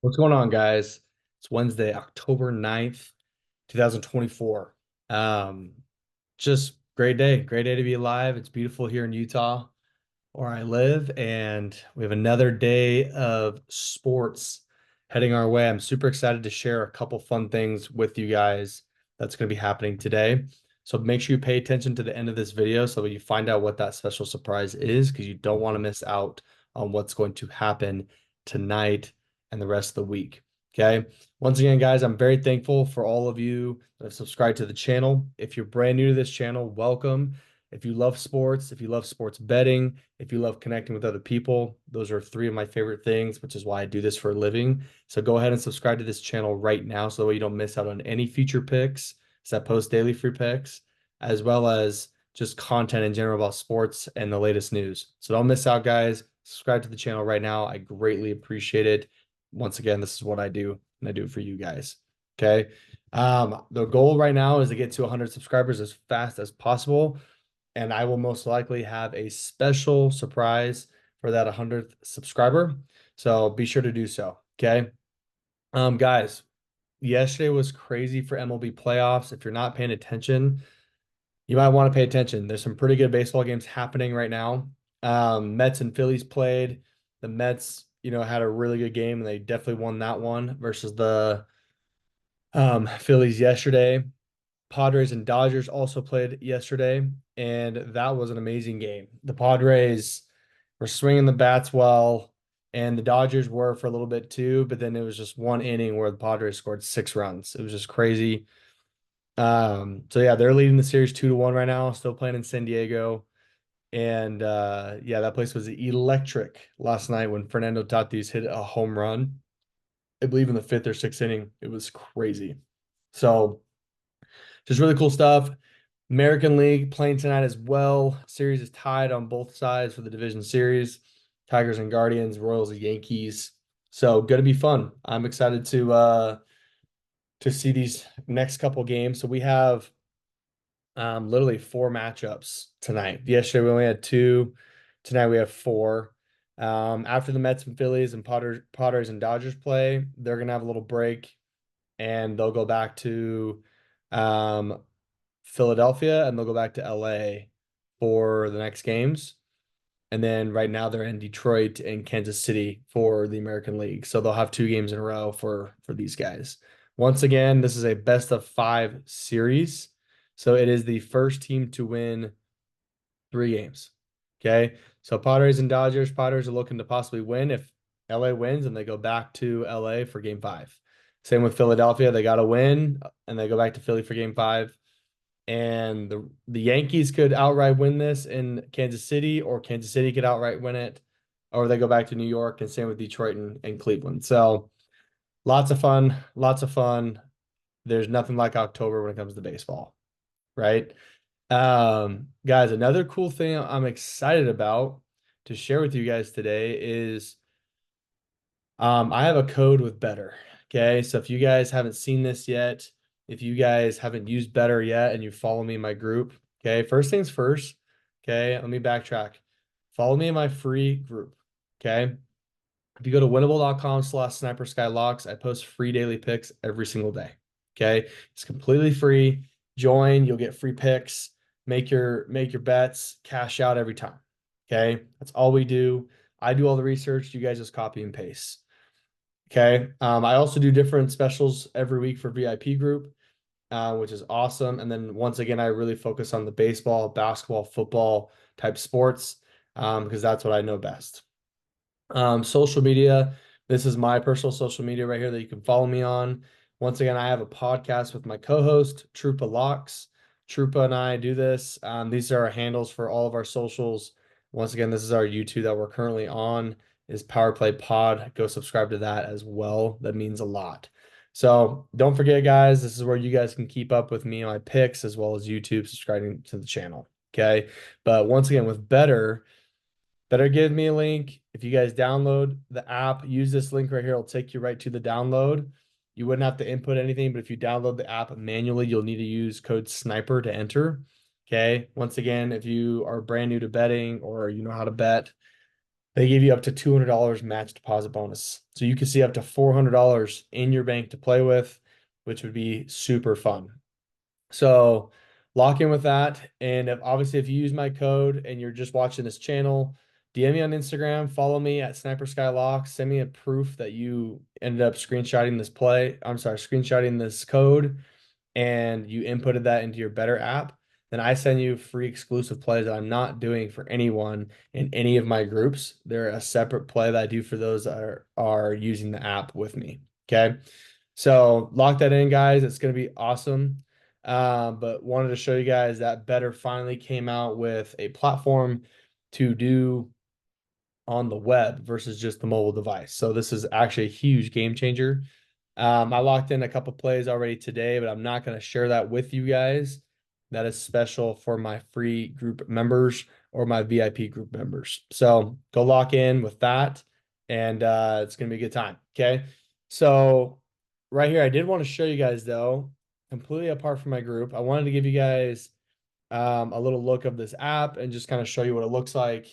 What's going on, guys? It's Wednesday, October 9th, 2024. Um, just great day to be alive. It's beautiful here in Utah, where I live, and we have another day of sports heading our way. I'm super excited to share a couple fun things with you guys that's going to be happening today. So make sure you pay attention to the end of this video so that you find out what that special surprise is, because you don't want to miss out on what's going to happen tonight and the rest of the week. Okay. Once again, guys, I'm very thankful for all of you that have subscribed to the channel. If you're brand new to this channel, welcome. If you love sports, if you love sports betting, if you love connecting with other people, those are three of my favorite things, which is why I do this for a living. So go ahead and subscribe to this channel right now so that way you don't miss out on any future picks, as I post daily free picks, as well as just content in general about sports and the latest news. So don't miss out, guys. Subscribe to the channel right now. I greatly appreciate it. Once again, this is what I do, and I do it for you guys. Okay. The goal right now is to get to 100 subscribers as fast as possible, and I will most likely have a special surprise for that 100th subscriber. So be sure to do so. Okay. Guys, yesterday was crazy for MLB playoffs. If you're not paying attention, you might want to pay attention. There's some pretty good baseball games happening right now. Mets and Phillies played. The Mets, had a really good game, and they definitely won that one versus the Phillies yesterday. Padres and Dodgers also played yesterday, and that was an amazing game. The Padres were swinging the bats well, and the Dodgers were for a little bit too, but then it was just one inning where the Padres scored 6 runs. It was just crazy. So yeah, they're leading the series 2-1 right now, still playing in San Diego. And yeah, that place was electric last night when Fernando Tatis hit a home run. I believe in the fifth or sixth inning. It was crazy. So just really cool stuff. American League playing tonight as well. Series is tied on both sides for the division series. Tigers and Guardians, Royals and Yankees. So gonna be fun. I'm excited to see these next couple games. So we have literally four matchups tonight. Yesterday we only had two. Tonight we have four. After the Mets and Phillies and Potters and Dodgers play, they're gonna have a little break, and they'll go back to um, Philadelphia, and they'll go back to LA for the next games. And then right now they're in Detroit and Kansas City for the American League. So they'll have 2 games in a row for these guys. Once again, this is a best of 5 series. So it is the first team to win 3 games. Okay. So Padres and Dodgers, Padres are looking to possibly win. If LA wins, and they go back to LA for game 5. Same with Philadelphia. They got to win, and they go back to Philly for game 5. And the Yankees could outright win this in Kansas City, or Kansas City could outright win it, or they go back to New York, and same with Detroit and Cleveland. So lots of fun, lots of fun. There's nothing like October when it comes to baseball, right? Guys, another cool thing I'm excited about to share with you guys today is I have a code with Betr. Okay. So if you guys haven't seen this yet, if you guys haven't used Betr yet and you follow me in my group, okay, first things first, okay, let me backtrack. Follow me in my free group. Okay. If you go to winnable.com/sniperskyLocks, I post free daily picks every single day. Okay. It's completely free. Join, you'll get free picks, make your bets, cash out every time. Okay. That's all we do. I do all the research. You guys just copy and paste. Okay. I also do different specials every week for VIP group, which is awesome. And then once again, I really focus on the baseball, basketball, football type sports, because that's what I know best. Social media. This is my personal social media right here that you can follow me on. Once again, I have a podcast with my co-host, Trupa Locks. Trupa and I do this. These are our handles for all of our socials. Once again, this is our YouTube that we're currently on, is Power Play Pod. Go subscribe to that as well. That means a lot. So don't forget, guys, this is where you guys can keep up with me on my picks, as well as YouTube, subscribing to the channel. Okay. But once again, with Betr give me a link. If you guys download the app, use this link right here. It'll take you right to the download. You wouldn't have to input anything, but if you download the app manually, you'll need to use code SNIPER to enter. Okay. Once again, if you are brand new to betting, or you know how to bet, they give you up to $200 match deposit bonus. So you can see up to $400 in your bank to play with, which would be super fun. So lock in with that. And obviously, if you use my code and you're just watching this channel, DM me on Instagram, follow me at Sniper Skylock, send me a proof that you ended up screenshotting this play. I'm sorry, screenshotting this code and you inputted that into your Betr app. Then I send you free exclusive plays that I'm not doing for anyone in any of my groups. They're a separate play that I do for those that are using the app with me. Okay. So lock that in, guys. It's going to be awesome. But wanted to show you guys that Betr finally came out with a platform to do on the web versus just the mobile device. So this is actually a huge game changer. I locked in a couple plays already today, but I'm not going to share that with you guys. That is special for my free group members or my VIP group members. So go lock in with that, and it's going to be a good time. Okay. So right here, I did want to show you guys, though, completely apart from my group. I wanted to give you guys a little look of this app and just kind of show you what it looks like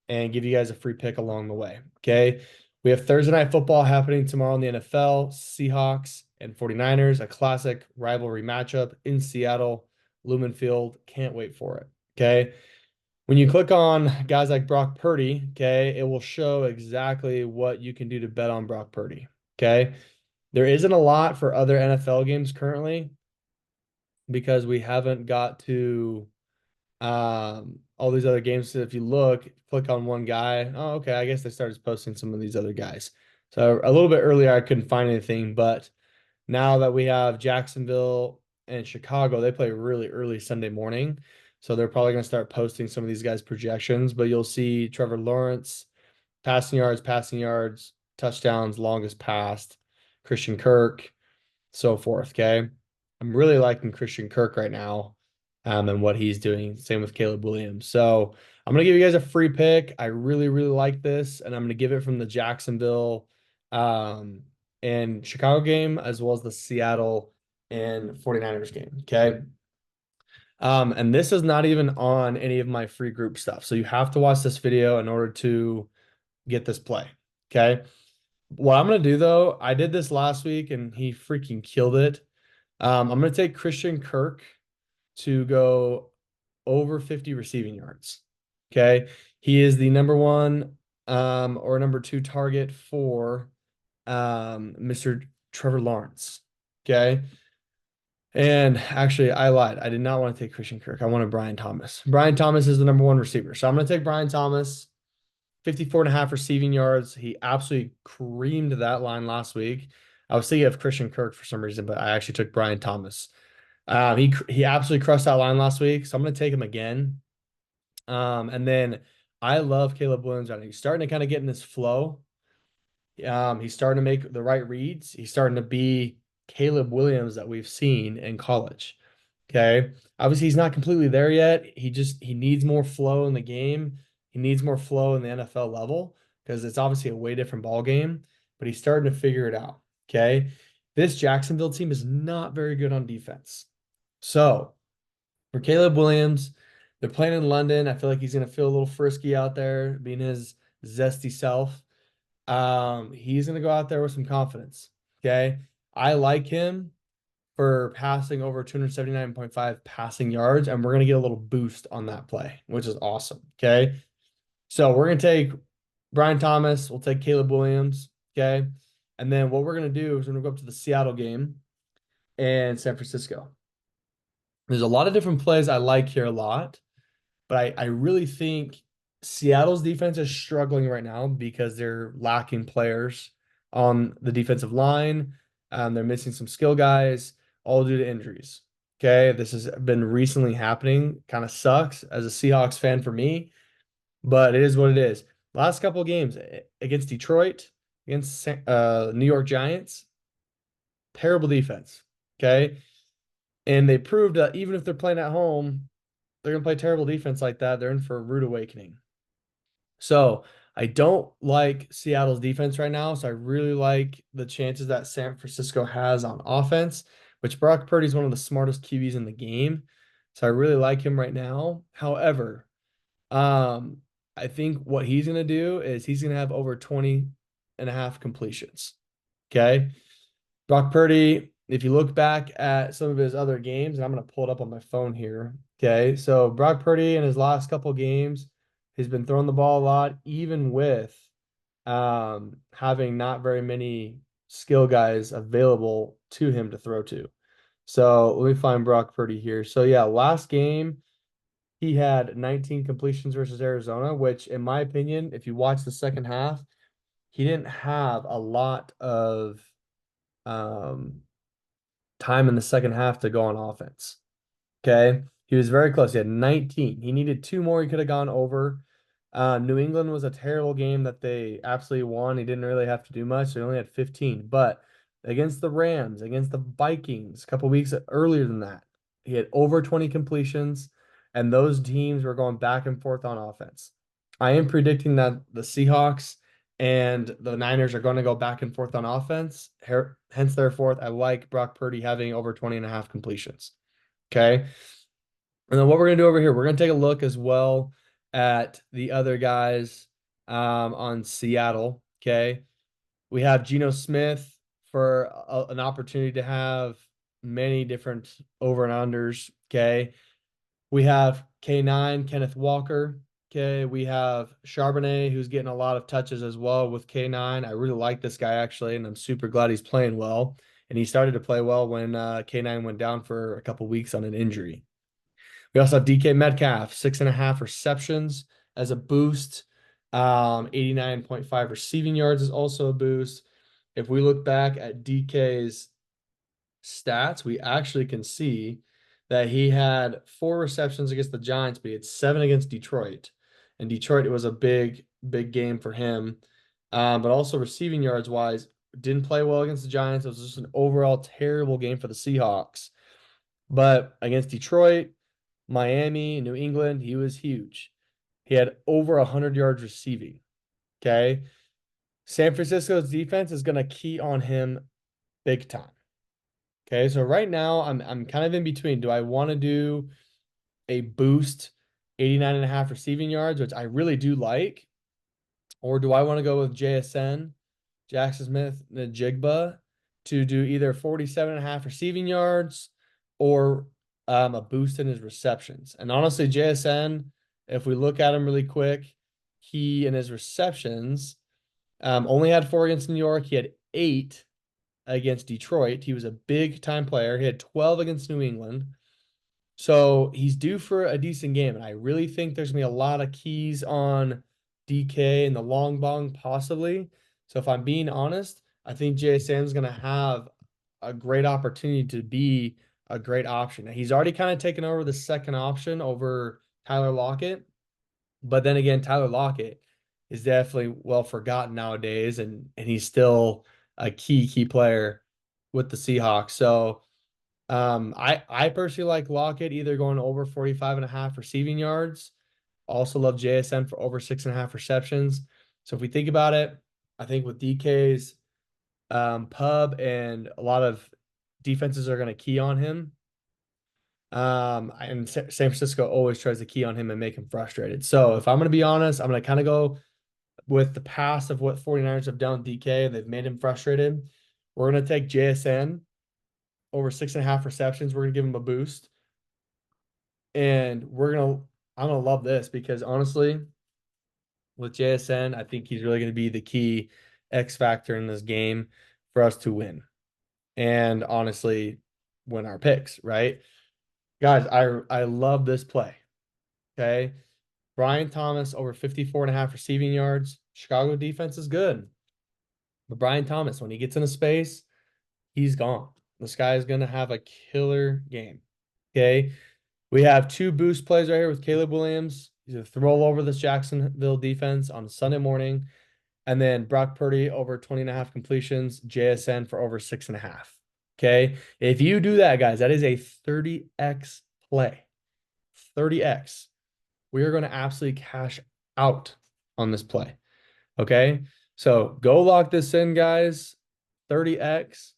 and give you guys a free pick along the way. Okay. We have Thursday night football happening tomorrow in the NFL, Seahawks and 49ers, a classic rivalry matchup in Seattle, Lumen Field. Can't wait for it. Okay. When you click on guys like Brock Purdy, okay, it will show exactly what you can do to bet on Brock Purdy. Okay. There isn't a lot for other NFL games currently because we haven't got to all these other games. So if you look, click on one guy. Oh, okay. I guess they started posting some of these other guys. So a little bit earlier, I couldn't find anything, but now that we have Jacksonville and Chicago, they play really early Sunday morning. So they're probably going to start posting some of these guys' projections, but you'll see Trevor Lawrence, passing yards, touchdowns, longest passed, Christian Kirk, so forth. Okay. I'm really liking Christian Kirk right now, and what he's doing. Same with Caleb Williams. So I'm going to give you guys a free pick. I really, really like this, and I'm going to give it from the Jacksonville um, and Chicago game, as well as the Seattle and 49ers game. Okay. And this is not even on any of my free group stuff. So you have to watch this video in order to get this play. Okay. What I'm going to do, though, I did this last week and he freaking killed it. I'm going to take Christian Kirk to go over 50 receiving yards. Okay. He is the number one or number two target for Mr. Trevor Lawrence. Okay. And actually, I lied. I did not want to take Christian Kirk. I wanted Brian Thomas. Brian Thomas is the number one receiver. So I'm going to take Brian Thomas, 54 and a half receiving yards. He absolutely creamed that line last week. I was thinking of Christian Kirk for some reason, but I actually took Brian Thomas. He absolutely crushed that line last week, so I'm going to take him again. And then I love Caleb Williams. He's starting to kind of get in this flow. He's starting to make the right reads. He's starting to be Caleb Williams that we've seen in college. Okay. Obviously, he's not completely there yet. He needs more flow in the game. He needs more flow in the NFL level because it's obviously a way different ball game, but he's starting to figure it out. Okay. This Jacksonville team is not very good on defense. So for Caleb Williams, they're playing in London. I feel like he's going to feel a little frisky out there, being his zesty self. He's going to go out there with some confidence. Okay. I like him for passing over 279.5 passing yards, and we're going to get a little boost on that play, which is awesome. Okay. So we're going to take Brian Thomas. We'll take Caleb Williams. Okay. And then what we're going to do is we're going to go up to the Seattle game and San Francisco. There's a lot of different plays I like here a lot, but I really think Seattle's defense is struggling right now because they're lacking players on the defensive line. They're missing some skill guys, all due to injuries. Okay, this has been recently happening. Kind of sucks as a Seahawks fan for me, but it is what it is. Last couple of games against Detroit, against New York Giants, terrible defense. Okay, and they proved that even if they're playing at home, they're going to play terrible defense like that. They're in for a rude awakening. So I don't like Seattle's defense right now. So I really like the chances that San Francisco has on offense, which Brock Purdy is one of the smartest QBs in the game. So I really like him right now. However, I think what he's going to do is he's going to have over 20.5 completions. Okay. Brock Purdy, if you look back at some of his other games, and I'm going to pull it up on my phone here. Okay. So Brock Purdy in his last couple games, he's been throwing the ball a lot, even with having not very many skill guys available to him to throw to. So let me find Brock Purdy here. So yeah, last game he had 19 completions versus Arizona, which in my opinion, if you watch the second half, he didn't have a lot of um, time in the second half to go on offense. Okay. He was very close. He had 19. He needed two more. He could have gone over. New England was a terrible game that they absolutely won. He didn't really have to do much. So he only had 15. But against the Rams, against the Vikings, a couple weeks earlier than that, he had over 20 completions, and those teams were going back and forth on offense. I am predicting that the Seahawks and the Niners are going to go back and forth on offense. Hence, therefore, I like Brock Purdy having over 20.5 completions. Okay. And then what we're going to do over here, we're going to take a look as well at the other guys on Seattle. Okay. We have Geno Smith for an opportunity to have many different over and unders. Okay. We have K9, Kenneth Walker. Okay. We have Charbonnet, who's getting a lot of touches as well with K9. I really like this guy, actually, and I'm super glad he's playing well. And he started to play well when K9 went down for a couple weeks on an injury. We also have DK Metcalf, 6.5 receptions as a boost. 89.5 receiving yards is also a boost. If we look back at DK's stats, we actually can see that he had 4 receptions against the Giants, but he had 7 against Detroit. And Detroit, it was a big, big game for him. But also receiving yards wise, didn't play well against the Giants. It was just an overall terrible game for the Seahawks. But against Detroit, Miami, New England, he was huge. He had over 100 yards receiving. Okay. San Francisco's defense is going to key on him big time. Okay. So right now I'm kind of in between. Do I want to do a boost 89.5 receiving yards, which I really do like, or do I want to go with JSN, Jackson Smith, Najigba, to do either 47.5 receiving yards or a boost in his receptions? And honestly, JSN, if we look at him really quick, he in his receptions only had 4 against New York. He had 8 against Detroit. He was a big time player. He had 12 against New England. So he's due for a decent game. And I really think there's going to be a lot of keys on DK and the long bong, possibly. So if I'm being honest, I think JSN's going to have a great opportunity to be a great option. He's already kind of taken over the second option over Tyler Lockett. But then again, Tyler Lockett is definitely well forgotten nowadays, and he's still a key player with the Seahawks. So I personally like Lockett either going over 45.5 receiving yards. Also love JSN for over 6.5 receptions. So if we think about it, I think with DK's pub and a lot of defenses are going to key on him. And San Francisco always tries to key on him and make him frustrated. So if I'm going to be honest, I'm going to kind of go with the past of what 49ers have done with DK. They've made him frustrated. We're going to take JSN over 6.5 receptions. We're going to give him a boost. And I'm going to love this because honestly, with JSN, I think he's really going to be the key X factor in this game for us to win. And honestly, win our picks, right? Guys, I love this play. Okay. Brian Thomas over 54.5 receiving yards. Chicago defense is good. But Brian Thomas, when he gets in a space, he's gone. This guy is going to have a killer game. Okay. We have 2 boost plays right here with Caleb Williams. He's going to throw all over this Jacksonville defense on Sunday morning. And then Brock Purdy over 20.5 completions, JSN for over 6.5. Okay. If you do that, guys, that is a 30x play. 30x. We are going to absolutely cash out on this play. Okay. So go lock this in, guys. 30x.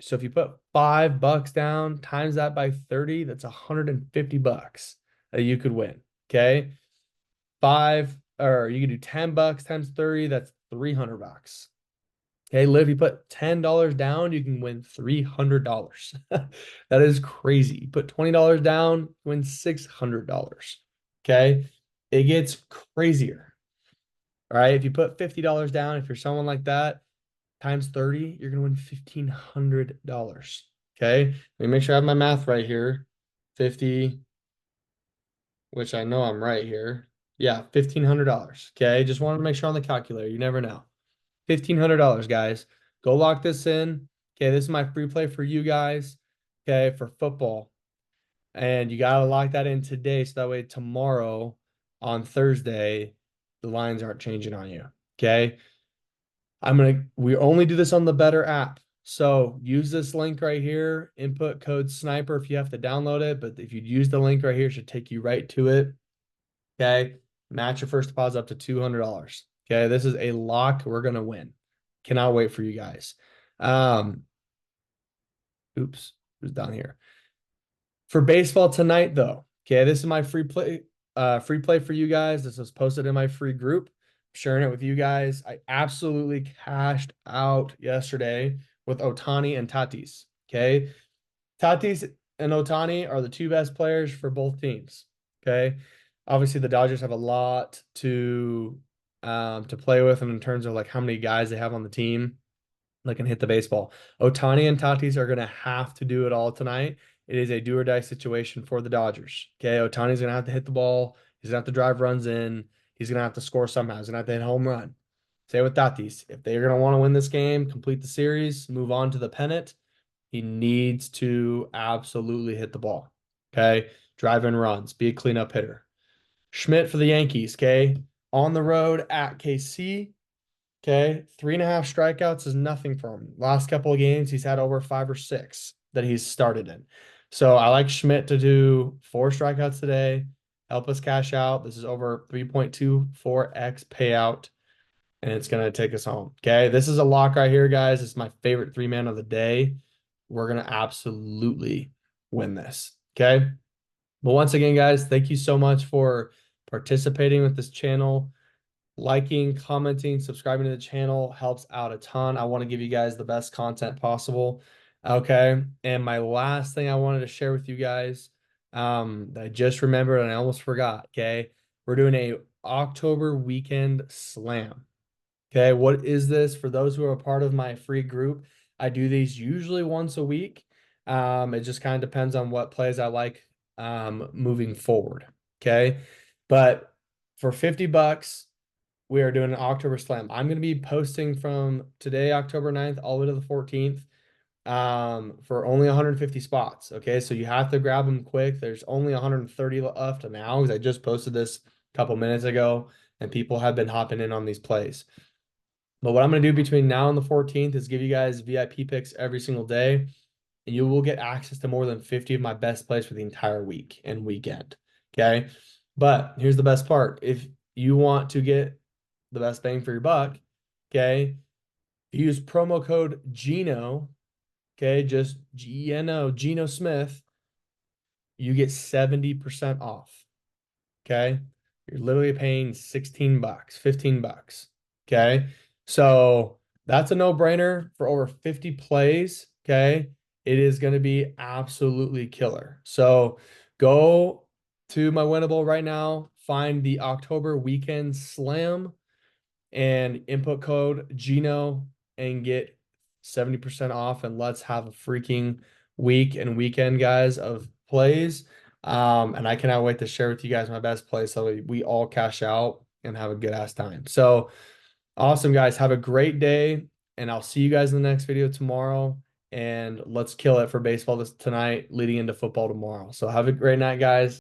So if you put $5 down, times that by 30, that's $150 that you could win. Okay. or you can do $10 times 30, that's $300. Okay, Liv, you put $10 down, you can win $300. That is crazy. You put $20 down, win $600. Okay, it gets crazier. All right, if you put $50 down, if you're someone like that, times 30, you're gonna win $1,500. Okay, let me make sure I have my math right here. 50, which I know I'm right here. Yeah, $1,500. Okay, just wanted to make sure on the calculator. You never know. $1,500, guys. Go lock this in. Okay, this is my free play for you guys. Okay, for football. And you got to lock that in today so that way tomorrow on Thursday, the lines aren't changing on you. Okay. We only do this on the Betr app. So use this link right here, input code SNIPER if you have to download it. But if you use the link right here, it should take you right to it. Okay. Match your first deposit up to $200. Okay. This is a lock. We're going to win. Cannot wait for you guys. Oops, it was down here. For baseball tonight, though, okay, this is my free play for you guys. This was posted in my free group. I'm sharing it with you guys. I absolutely cashed out yesterday with Ohtani and Tatis. Okay. Tatis and Ohtani are the two best players for both teams. Okay. Obviously, the Dodgers have a lot to play with in terms of like how many guys they have on the team that can hit the baseball. Ohtani and Tatis are going to have to do it all tonight. It is a do or die situation for the Dodgers. Okay, Ohtani's going to have to hit the ball. He's going to have to drive runs in. He's going to have to score somehow. He's going to have to hit a home run. Say with Tatis, if they're going to want to win this game, complete the series, move on to the pennant, he needs to absolutely hit the ball. Okay, drive in runs, be a cleanup hitter. Schmidt for the Yankees. Okay, on the road at KC. Okay, 3.5 strikeouts is nothing for him. Last couple of games, he's had over 5 or 6 that he's started in. So I like Schmidt to do 4 strikeouts today. Help us cash out. This is over 3.24x payout, and it's going to take us home. Okay, this is a lock right here, guys. It's my favorite 3-man of the day. We're going to absolutely win this. Okay, but once again, guys, thank you so much for participating with this channel. Liking, commenting, subscribing to the channel helps out a ton. I want to give you guys the best content possible. Okay. And my last thing I wanted to share with you guys, that I just remembered and I almost forgot. Okay. We're doing a October weekend slam. Okay. What is this? For those who are a part of my free group, I do these usually once a week. It just kind of depends on what plays I like moving forward. Okay. But for $50, we are doing an October slam. I'm going to be posting from today, October 9th, all the way to the 14th, for only 150 spots. Okay, so you have to grab them quick. There's only 130 left now because I just posted this a couple minutes ago and people have been hopping in on these plays. But what I'm going to do between now and the 14th is give you guys VIP picks every single day, and you will get access to more than 50 of my best plays for the entire week and weekend. Okay, but here's the best part. If you want to get the best bang for your buck, okay, use promo code Gino, okay, just Geno, Geno Smith, you get 70% off. Okay, you're literally paying $16, $15. Okay, so that's a no-brainer for over 50 plays. Okay, it is going to be absolutely killer. So go to my winnable right now, find the October weekend slam and input code Gino and get 70% off, and let's have a freaking week and weekend, guys, of plays. And I cannot wait to share with you guys my best plays so we all cash out and have a good ass time. So awesome, guys. Have a great day, and I'll see you guys in the next video tomorrow. And let's kill it for baseball tonight, leading into football tomorrow. So have a great night, guys.